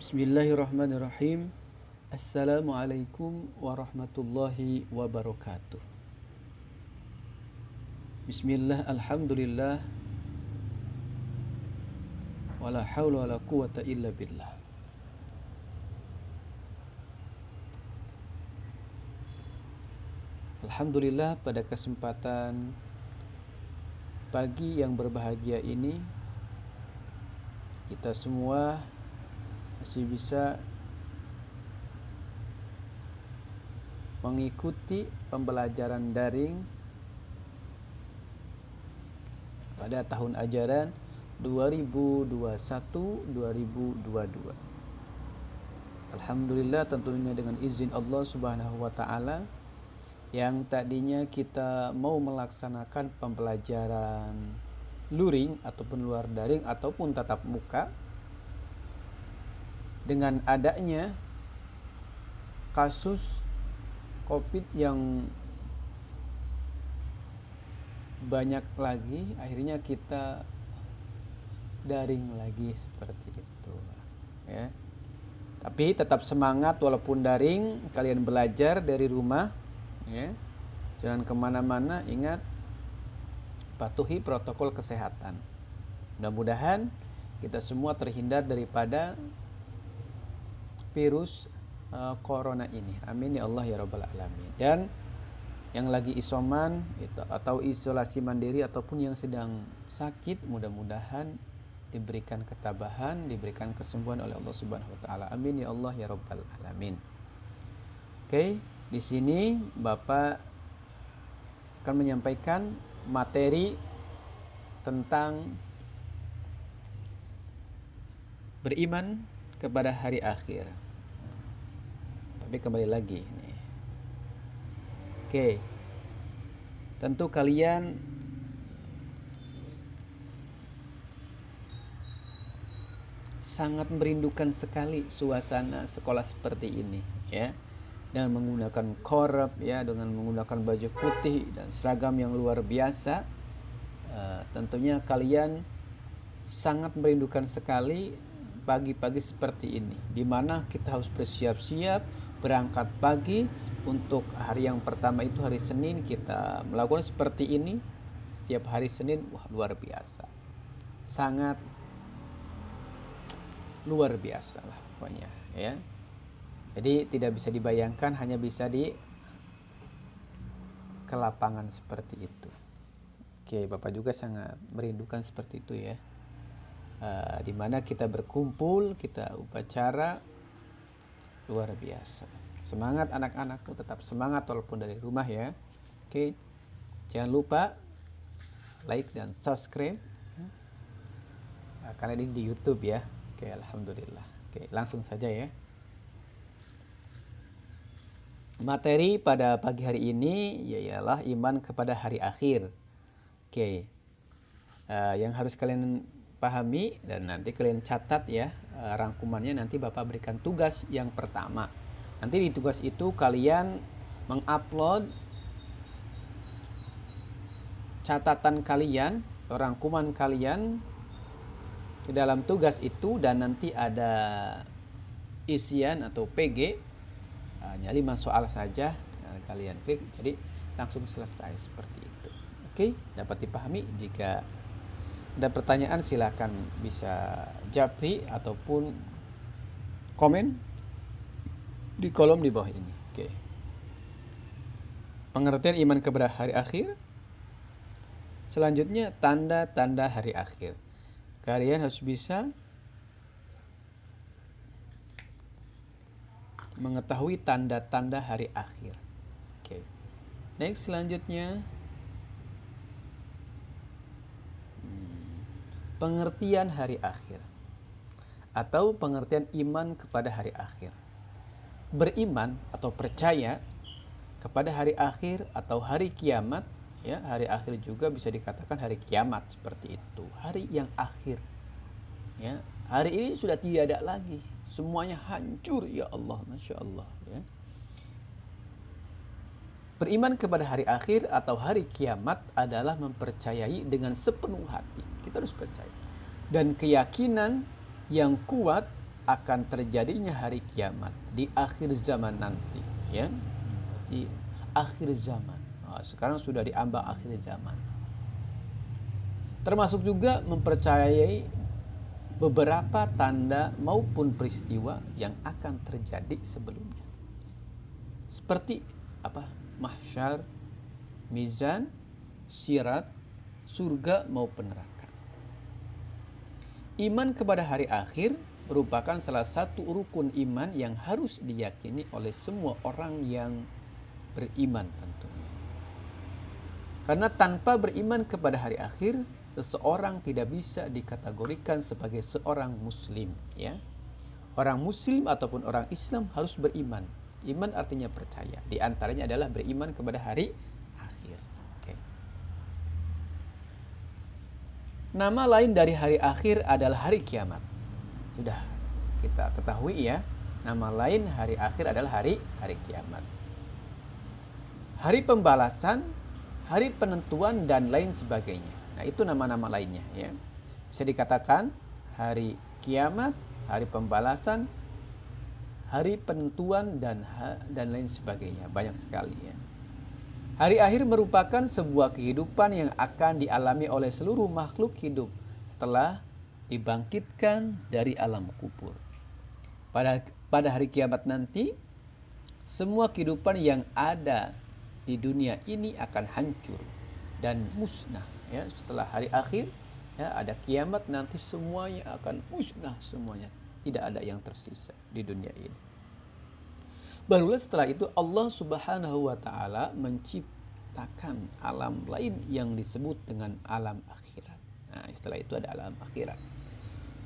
Bismillahirrahmanirrahim. Assalamualaikum warahmatullahi wabarakatuh. Bismillah, alhamdulillah, wala hawla wala quwata illa billah. Alhamdulillah, pada kesempatan pagi yang berbahagia ini kita semua masih bisa mengikuti pembelajaran daring pada tahun ajaran 2021-2022. Alhamdulillah, tentunya dengan izin Allah Subhanahu wa taala, yang tadinya kita mau melaksanakan pembelajaran luring ataupun luar daring ataupun tatap muka, dengan adanya kasus COVID yang banyak lagi, akhirnya kita daring lagi seperti itu, ya. Tapi tetap semangat walaupun daring, kalian belajar dari rumah, ya. Jangan kemana-mana, ingat patuhi protokol kesehatan. Mudah-mudahan kita semua terhindar daripada virus corona ini. Amin ya Allah ya rabbal alamin. Dan yang lagi isoman atau isolasi mandiri ataupun yang sedang sakit, mudah-mudahan diberikan ketabahan, diberikan kesembuhan oleh Allah Subhanahu wa taala. Amin ya Allah ya rabbal alamin. Oke, di sini Bapak akan menyampaikan materi tentang beriman kepada hari akhir. Tapi kembali lagi nih. Oke. Tentu kalian sangat merindukan sekali suasana sekolah seperti ini, ya. Dengan menggunakan korab, ya, dengan menggunakan baju putih dan seragam yang luar biasa. Tentunya kalian sangat merindukan sekali pagi-pagi seperti ini, di mana kita harus bersiap-siap berangkat pagi untuk hari yang pertama. Itu hari Senin, kita melakukan seperti ini setiap hari Senin. Wah, luar biasa, sangat luar biasa lah pokoknya, ya. Jadi tidak bisa dibayangkan, hanya bisa di ke lapangan seperti itu. Oke, Bapak juga sangat merindukan seperti itu, ya. Di mana kita berkumpul, kita upacara luar biasa. Semangat anak-anakku, tetap semangat walaupun dari rumah, ya. Oke, jangan lupa like dan subscribe karena ini di YouTube, ya. Oke, alhamdulillah. Oke, langsung saja, ya. Materi pada pagi hari ini ialah iman kepada hari akhir. Oke, yang harus kalian pahami dan nanti kalian catat, ya, rangkumannya. Nanti Bapak berikan tugas yang pertama. Nanti di tugas itu kalian mengupload catatan kalian, rangkuman kalian ke dalam tugas itu, dan nanti ada isian atau PG, hanya 5 soal saja, kalian klik, jadi langsung selesai seperti itu. Oke, dapat dipahami? Jika ada pertanyaan silakan bisa japri ataupun komen di kolom di bawah ini. Oke. Pengertian iman kepada hari akhir. Selanjutnya, tanda-tanda hari akhir. Kalian harus bisa mengetahui tanda-tanda hari akhir. Oke. Next, selanjutnya pengertian hari akhir atau pengertian iman kepada hari akhir. Beriman atau percaya kepada hari akhir atau hari kiamat, ya, hari akhir juga bisa dikatakan hari kiamat seperti itu, hari yang akhir, ya. Hari ini sudah tidak ada lagi, semuanya hancur, ya Allah, Masya Allah, ya. Beriman kepada hari akhir atau hari kiamat adalah mempercayai dengan sepenuh hati. Kita harus percaya. Dan keyakinan yang kuat akan terjadinya hari kiamat di akhir zaman nanti, ya, di akhir zaman. Nah, sekarang sudah di ambang akhir zaman. Termasuk juga mempercayai beberapa tanda maupun peristiwa yang akan terjadi sebelumnya. Seperti apa? Mahsyar, mizan, sirat, surga maupun neraka. Iman kepada hari akhir merupakan salah satu rukun iman yang harus diyakini oleh semua orang yang beriman tentunya. Karena tanpa beriman kepada hari akhir, seseorang tidak bisa dikategorikan sebagai seorang muslim, ya. Orang muslim ataupun orang Islam harus beriman. Iman artinya percaya. Di antaranya adalah beriman kepada hari akhir. Oke. Nama lain dari hari akhir adalah hari kiamat. Sudah kita ketahui, ya. Nama lain hari akhir adalah hari kiamat. Hari pembalasan, hari penentuan dan lain sebagainya. Nah, itu nama-nama lainnya, ya. Bisa dikatakan hari kiamat, hari pembalasan, hari penentuan dan lain sebagainya. Banyak sekali, ya. Hari akhir merupakan sebuah kehidupan yang akan dialami oleh seluruh makhluk hidup setelah dibangkitkan dari alam kubur. Pada hari kiamat nanti, semua kehidupan yang ada di dunia ini akan hancur dan musnah, ya. Setelah hari akhir, ya, ada kiamat nanti, semuanya akan musnah semuanya. Tidak ada yang tersisa di dunia ini. Barulah setelah itu Allah Subhanahu wa taala menciptakan alam lain yang disebut dengan alam akhirat. Nah, setelah itu ada alam akhirat.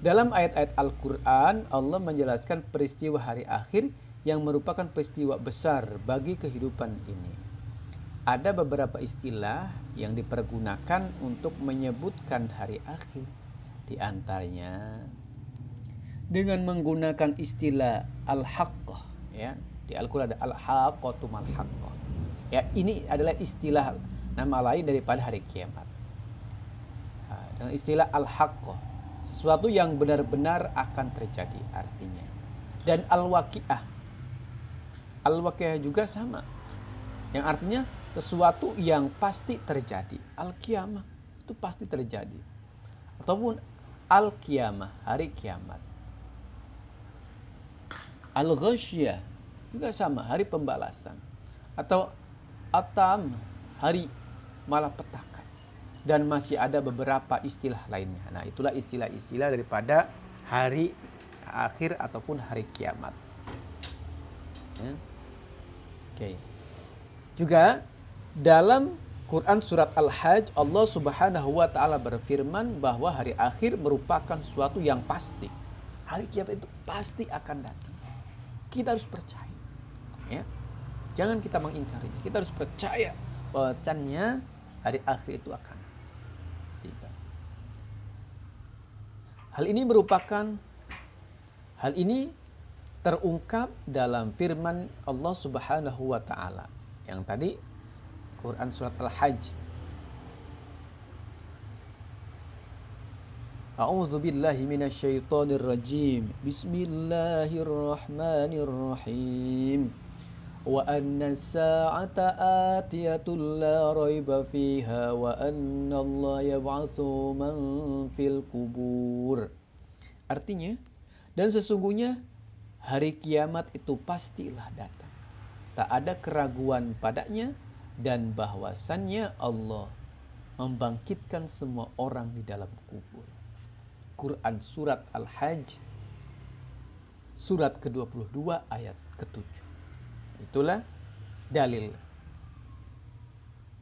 Dalam ayat-ayat Al-Qur'an, Allah menjelaskan peristiwa hari akhir yang merupakan peristiwa besar bagi kehidupan ini. Ada beberapa istilah yang dipergunakan untuk menyebutkan hari akhir. Di antaranya dengan menggunakan istilah al-haqqah, ya. Di Al-Qur'an ada al-haqqatu mal-haqqah. Ya, ini adalah istilah nama lain daripada hari kiamat. Nah, dengan istilah al-haqqah, sesuatu yang benar-benar akan terjadi artinya. Dan al-waqi'ah. Al-waqi'ah juga sama. Yang artinya sesuatu yang pasti terjadi. Al-qiyamah itu pasti terjadi. Ataupun al-qiyamah, hari kiamat. Al-ghasyiyah juga sama, hari pembalasan. Atau atam, hari malapetaka. Dan masih ada beberapa istilah lainnya. Nah, itulah istilah-istilah daripada hari akhir ataupun hari kiamat, ya. Oke. Juga dalam Quran surat Al-Hajj, Allah Subhanahu wa taala berfirman bahwa hari akhir merupakan sesuatu yang pasti. Hari kiamat itu pasti akan datang. Kita harus percaya, ya. Jangan kita mengingkarinya. Kita harus percaya bahwasannya hari akhir itu akan tiba. Hal ini terungkap dalam firman Allah Subhanahu wa taala yang tadi Quran surat Al-Hajj. A'udzu billahi minasyaitonir rajim. Bismillahirrahmanirrahim. Wa anna as-sa'ata atiyatul la raiba fiha wa anna Allah yab'atsu man fil kubur. Artinya, dan sesungguhnya hari kiamat itu pastilah datang. Tak ada keraguan padanya, dan bahwasannya Allah membangkitkan semua orang di dalam kubur. Quran surat Al-Hajj surat ke-22 ayat ke-7. Itulah dalil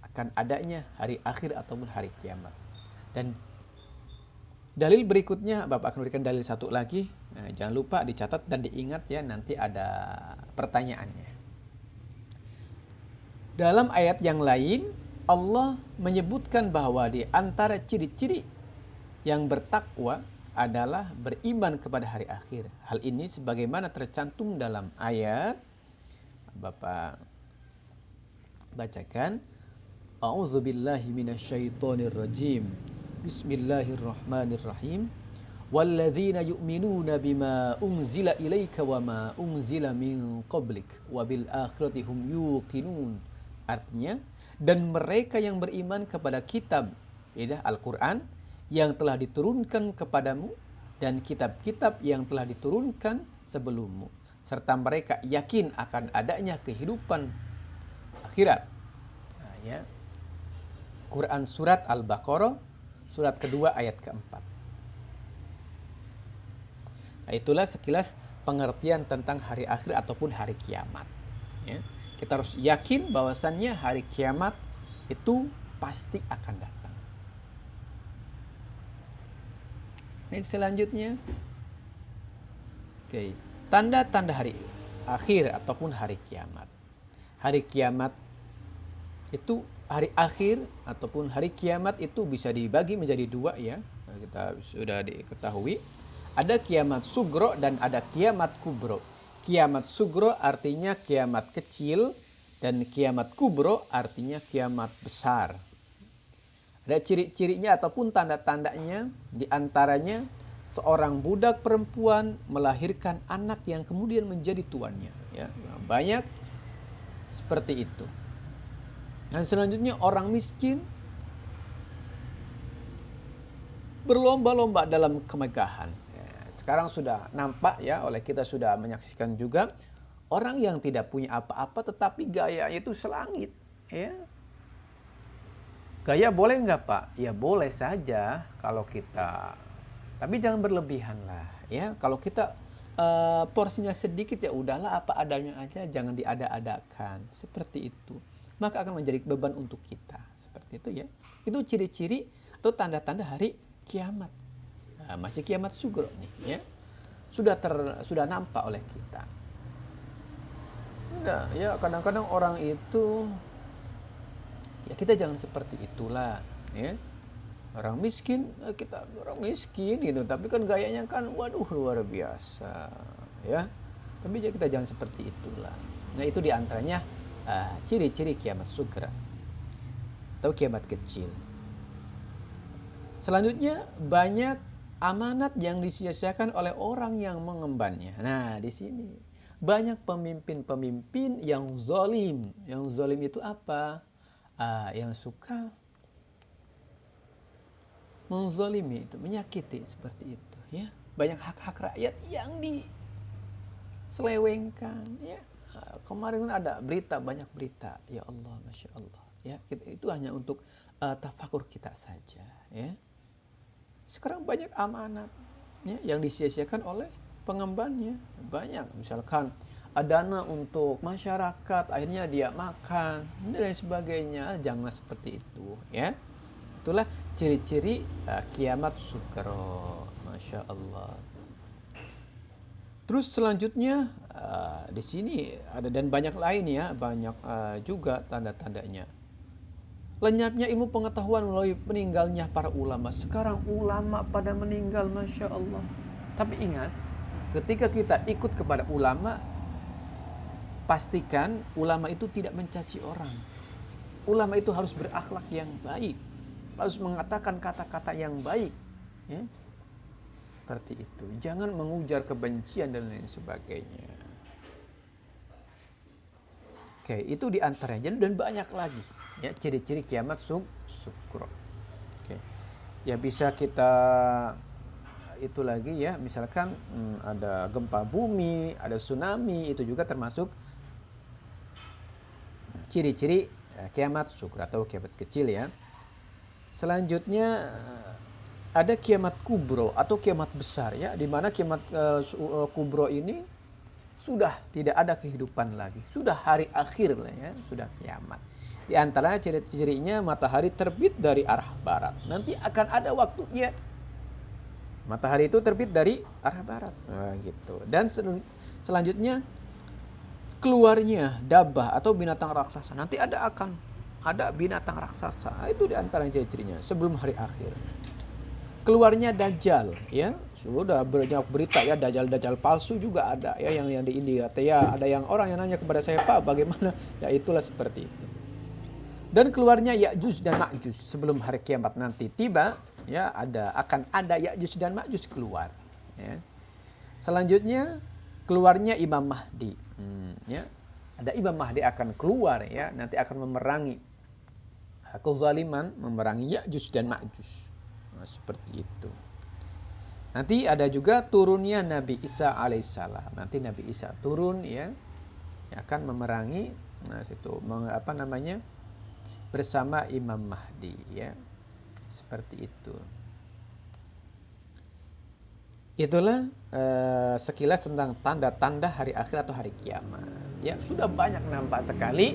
akan adanya hari akhir ataupun hari kiamat. Dan dalil berikutnya, Bapak akan berikan dalil satu lagi. Nah, jangan lupa dicatat dan diingat, ya, nanti ada pertanyaannya. Dalam ayat yang lain, Allah menyebutkan bahwa di antara ciri-ciri yang bertakwa adalah beriman kepada hari akhir. Hal ini sebagaimana tercantum dalam ayat. Bapak bacakan. A'udzubillahi minasyaitonir rajim. Bismillahirrahmanirrahim. walladzina yu'minuna bima unzila ilaika wa ma unzila min qablik wa bil akhirati hum yuqinun. Artinya, dan mereka yang beriman kepada kitab, ya, Al-Quran yang telah diturunkan kepadamu dan kitab-kitab yang telah diturunkan sebelummu, serta mereka yakin akan adanya kehidupan akhirat. Nah, ya. Quran surat Al-Baqarah surat kedua ayat keempat. Nah, itulah sekilas pengertian tentang hari akhir ataupun hari kiamat. Ya. Kita harus yakin bahwasannya hari kiamat itu pasti akan datang. Next, selanjutnya. Oke, tanda-tanda hari akhir ataupun hari kiamat. Hari kiamat itu, hari akhir ataupun hari kiamat itu bisa dibagi menjadi dua, ya. Kita sudah diketahui. Ada kiamat sugro dan ada kiamat kubro. Kiamat sugro artinya kiamat kecil dan kiamat kubro artinya kiamat besar. Ada ciri-cirinya ataupun tanda-tandanya, diantaranya seorang budak perempuan melahirkan anak yang kemudian menjadi tuannya. Ya, banyak seperti itu. Dan selanjutnya orang miskin berlomba-lomba dalam kemegahan. Sekarang sudah nampak, ya, oleh kita sudah menyaksikan juga orang yang tidak punya apa-apa tetapi gayanya itu selangit, ya. Gaya boleh nggak, Pak? Ya boleh saja kalau kita, tapi jangan berlebihan lah, ya. Kalau kita porsinya sedikit, ya udahlah apa adanya aja, jangan diada-adakan seperti itu. Maka akan menjadi beban untuk kita, seperti itu, ya. Itu ciri-ciri atau tanda-tanda hari kiamat. Nah, masih kiamat sugro nih, ya. Sudah nampak oleh kita. Udah, ya, kadang-kadang orang itu, ya kita jangan seperti itulah, ya. Orang miskin, kita orang miskin gitu, tapi kan gayanya kan waduh luar biasa, ya. Tapi kita jangan seperti itulah. Nah, itu diantaranya ciri-ciri kiamat sugra atau kiamat kecil. Selanjutnya, banyak amanat yang disia-siakan oleh orang yang mengembannya. Nah, di sini banyak pemimpin-pemimpin yang zalim. Yang zalim itu apa? Yang suka menzalimi, itu menyakiti, seperti itu, ya. Banyak hak-hak rakyat yang diselewengkan, ya. Kemarin ada berita, banyak berita, ya Allah, Masya Allah, ya. Itu hanya untuk tafakur kita saja, ya. Sekarang banyak amanat, ya, yang disia-siakan oleh pengembannya. Banyak, misalkan dana untuk masyarakat, akhirnya dia makan dan sebagainya. Janganlah seperti itu, ya. Itulah ciri-ciri kiamat sugro, Masya Allah. Terus selanjutnya di sini ada dan banyak lain, ya, banyak juga tanda-tandanya. Lenyapnya ilmu pengetahuan melalui meninggalnya para ulama. Sekarang ulama pada meninggal, Masya Allah. Tapi ingat, ketika kita ikut kepada ulama, pastikan ulama itu tidak mencaci orang. Ulama itu harus berakhlak yang baik, harus mengatakan kata-kata yang baik, ya. Seperti itu. Jangan mengujar kebencian dan lain sebagainya. Oke, itu diantaranya dan banyak lagi, ya, ciri-ciri kiamat sugro. Oke, ya bisa kita itu lagi, ya, misalkan ada gempa bumi, ada tsunami, itu juga termasuk ciri-ciri kiamat sugro atau kiamat kecil, ya. Selanjutnya ada kiamat kubro atau kiamat besar, ya, di mana kiamat kubro ini sudah tidak ada kehidupan lagi, sudah hari akhir lah, ya, sudah kiamat. Di antara ciri-cirinya matahari terbit dari arah barat. Nanti akan ada waktunya matahari itu terbit dari arah barat, nah, gitu. Dan selanjutnya keluarnya dabah atau binatang raksasa. Nanti akan ada binatang raksasa. Itu di antara ciri-cirinya sebelum hari akhir. Keluarnya Dajjal, ya, sudah banyak berita, ya, Dajjal palsu juga ada, ya, yang di India, ya. Ada yang orang yang nanya kepada saya, Pak, bagaimana? Ya, itulah seperti itu. Dan keluarnya Ya'juj dan Ma'juj sebelum hari kiamat nanti tiba. ya akan ada Ya'juj dan Ma'juj keluar. Ya. Selanjutnya keluarnya Imam Mahdi. Ya. Ada Imam Mahdi akan keluar, ya, nanti akan memerangi kezaliman, memerangi Ya'juj dan Ma'juj. Nah, seperti itu. Nanti ada juga turunnya Nabi Isa alaihissalam. Nanti Nabi Isa turun, ya, akan memerangi bersama Imam Mahdi, ya. Seperti itu. Itulah sekilas tentang tanda-tanda hari akhir atau hari kiamat. Ya, sudah banyak nampak sekali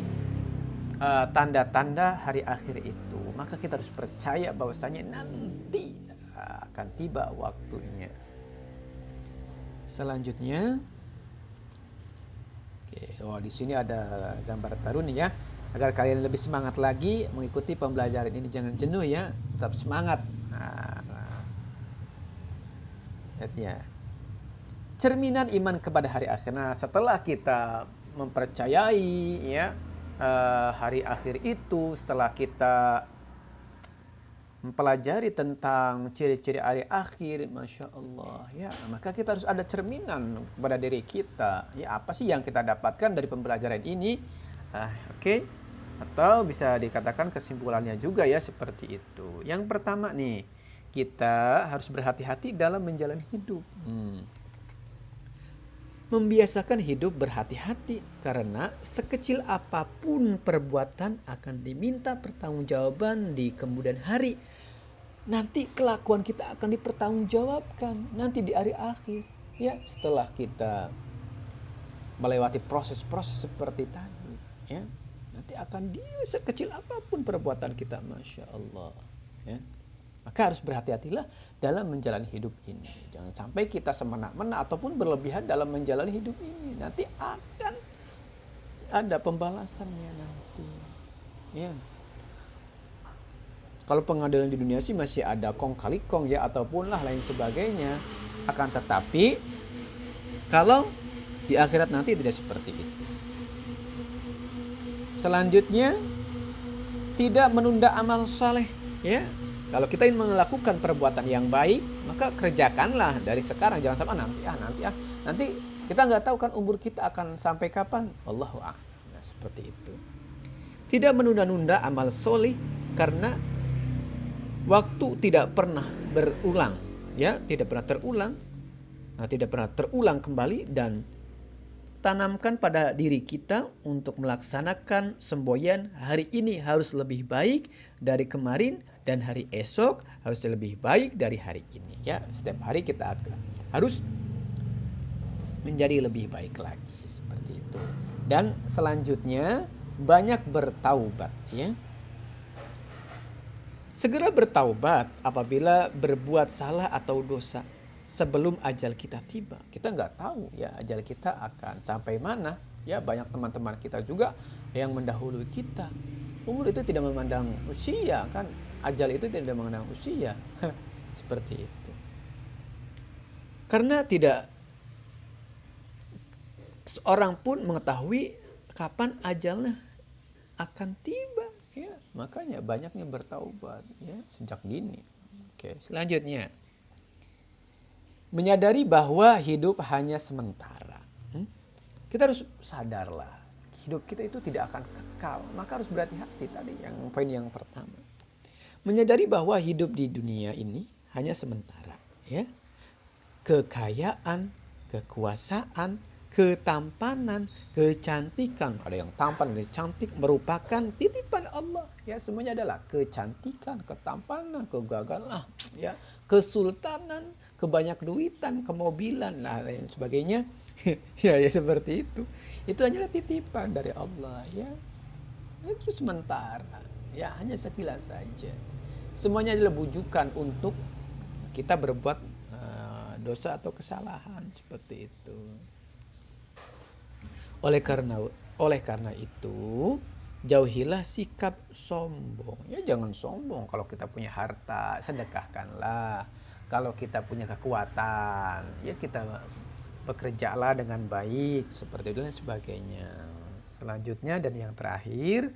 tanda-tanda hari akhir itu. Maka kita harus percaya bahwasanya nanti akan tiba waktunya. Selanjutnya, di sini ada gambar tarun, ya, agar kalian lebih semangat lagi mengikuti pembelajaran ini. Jangan jenuh, ya, tetap semangat. Ya. Cerminan iman kepada hari akhir. Nah, setelah kita mempercayai, ya, hari akhir itu, setelah kita mempelajari tentang ciri-ciri hari akhir, Masya Allah, ya, maka kita harus ada cerminan kepada diri kita. Ya, apa sih yang kita dapatkan dari pembelajaran ini? Oke. Atau bisa dikatakan kesimpulannya juga, ya, seperti itu. Yang pertama nih, kita harus berhati-hati dalam menjalani hidup. Membiasakan hidup berhati-hati, karena sekecil apapun perbuatan akan diminta pertanggungjawaban di kemudian hari. Nanti kelakuan kita akan dipertanggungjawabkan nanti di hari akhir, ya, setelah kita melewati proses-proses seperti tadi, ya. Nanti akan sekecil apapun perbuatan kita, Masya Allah, ya. Maka harus berhati-hatilah dalam menjalani hidup ini. Jangan sampai kita semena-mena ataupun berlebihan dalam menjalani hidup ini. Nanti akan ada pembalasannya nanti. Ya. Kalau pengadilan di dunia sih masih ada kong kali kong, ya, ataupun lah lain sebagainya. Akan tetapi kalau di akhirat nanti tidak seperti itu. Selanjutnya, tidak menunda amal saleh, ya. Kalau kita ingin melakukan perbuatan yang baik, maka kerjakanlah dari sekarang. Jangan sampai nanti kita nggak tahu kan umur kita akan sampai kapan. Allahu a'lam. Nah, seperti itu. Tidak menunda-nunda amal soleh, karena waktu tidak pernah berulang, ya, tidak pernah terulang, tidak pernah terulang kembali. Dan tanamkan pada diri kita untuk melaksanakan semboyan hari ini harus lebih baik dari kemarin, dan hari esok harus lebih baik dari hari ini, ya. Setiap hari kita harus menjadi lebih baik lagi, seperti itu. Dan selanjutnya, banyak bertaubat, ya. Segera bertaubat apabila berbuat salah atau dosa sebelum ajal kita tiba. Kita nggak tahu, ya, ajal kita akan sampai mana, ya. Banyak teman-teman kita juga yang mendahului kita. Umur itu tidak memandang usia, kan. Ajal itu tidak memandang usia. Seperti itu. Karena tidak seorang pun mengetahui kapan ajalnya akan tiba, ya. Makanya banyaknya bertaubat, ya, sejak dini. Oke, selanjutnya, menyadari bahwa hidup hanya sementara. Kita harus sadarlah, hidup kita itu tidak akan kekal. Maka harus berhati-hati tadi, yang poin yang pertama. Menyadari bahwa hidup di dunia ini hanya sementara, ya. Kekayaan, kekuasaan, ketampanan, kecantikan, ada yang tampan, ada yang cantik, merupakan titipan Allah, ya. Semuanya adalah kecantikan, ketampanan, kegagalan, ya, kesultanan, kebanyak duitan, kemobilan, lah, lain sebagainya. Ya, seperti itu. Itu hanyalah titipan dari Allah, ya. Itu sementara, ya, hanya sekilas saja. Semuanya adalah bujukan untuk kita berbuat dosa atau kesalahan, seperti itu. Oleh karena itu, jauhilah sikap sombong. Ya, jangan sombong. Kalau kita punya harta, sedekahkanlah. Kalau kita punya kekuatan, ya, kita bekerjalah dengan baik, seperti itu dan sebagainya. Selanjutnya dan yang terakhir,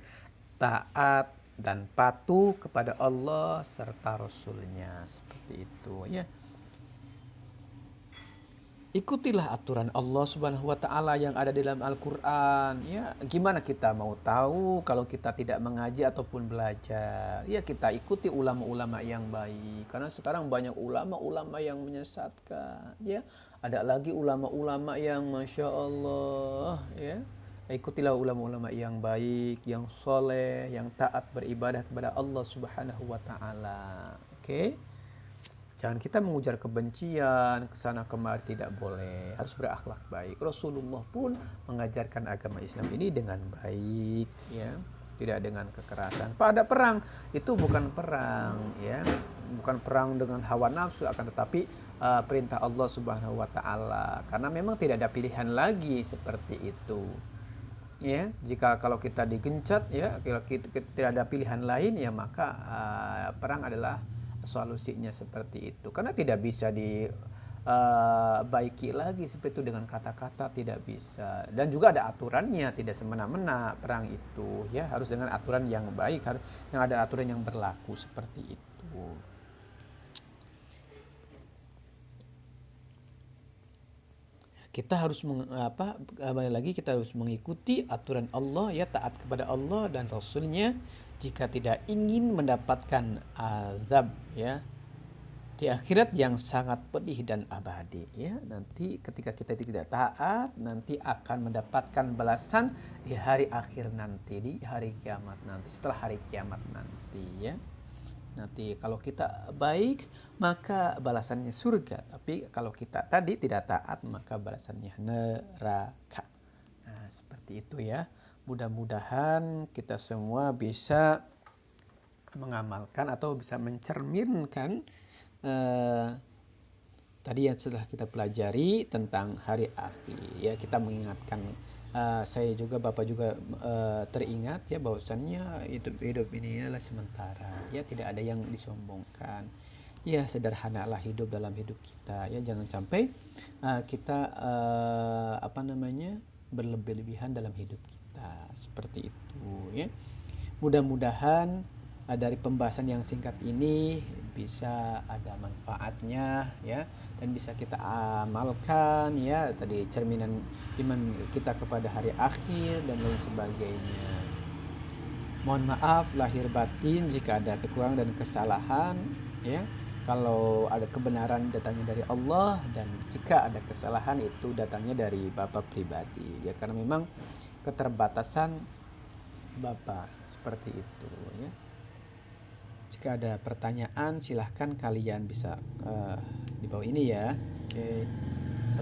taat dan patuh kepada Allah serta Rasulnya, seperti itu ya. Ikutilah aturan Allah Subhanahu wa taala yang ada di dalam Al-Qur'an ya. Gimana kita mau tahu kalau kita tidak mengaji ataupun belajar? Ya kita ikuti ulama-ulama yang baik. Karena sekarang banyak ulama-ulama yang menyesatkan ya. Ada lagi ulama-ulama yang Masya Allah ya. Ikutilah ulama-ulama yang baik, yang soleh, yang taat beribadah kepada Allah Subhanahu wa taala. Oke? Jangan kita mengujar kebencian, kesana kemari, tidak boleh. Harus berakhlak baik. Rasulullah pun mengajarkan agama Islam ini dengan baik, ya, tidak dengan kekerasan. Pada perang itu bukan perang, ya, bukan perang dengan hawa nafsu, akan tetapi perintah Allah Subhanahu Wa Taala. Karena memang tidak ada pilihan lagi seperti itu. Ya, jika kalau kita digencat, ya, kalau kita tidak ada pilihan lain, ya maka perang adalah solusinya seperti itu. Karena tidak bisa dibaiki lagi seperti itu dengan kata-kata, tidak bisa. Dan juga ada aturannya, tidak semena-mena perang itu, ya, harus dengan aturan yang baik, harus yang ada aturan yang berlaku seperti itu. Kita harus kita harus mengikuti aturan Allah, ya, taat kepada Allah dan Rasulnya jika tidak ingin mendapatkan azab, ya, di akhirat yang sangat pedih dan abadi, ya. Nanti ketika kita tidak taat, nanti akan mendapatkan balasan di hari akhir nanti, di hari kiamat nanti, setelah hari kiamat nanti, ya. Nanti kalau kita baik maka balasannya surga, tapi kalau kita tadi tidak taat maka balasannya neraka. Nah, seperti itu ya. Mudah-mudahan kita semua bisa mengamalkan atau bisa mencerminkan tadi yang sudah kita pelajari tentang hari akhir, ya. Kita mengingatkan, saya juga, Bapak juga teringat, ya, bahwasannya hidup ini adalah sementara, ya, tidak ada yang disombongkan, ya. Sederhanalah hidup dalam hidup kita, ya. Jangan sampai kita berlebih-lebihan dalam hidup kita, seperti itu, ya. Mudah-mudahan dari pembahasan yang singkat ini bisa ada manfaatnya, ya, dan bisa kita amalkan, ya, tadi cerminan iman kita kepada hari akhir dan lain sebagainya. Mohon maaf lahir batin jika ada kekurangan dan kesalahan, ya. Kalau ada kebenaran datangnya dari Allah, dan jika ada kesalahan itu datangnya dari Bapak pribadi, ya, karena memang keterbatasan Bapak seperti itu, ya. Jika ada pertanyaan silahkan kalian bisa di bawah ini, ya. Oke.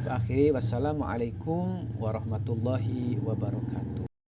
Akhiri, wassalamualaikum warahmatullahi wabarakatuh.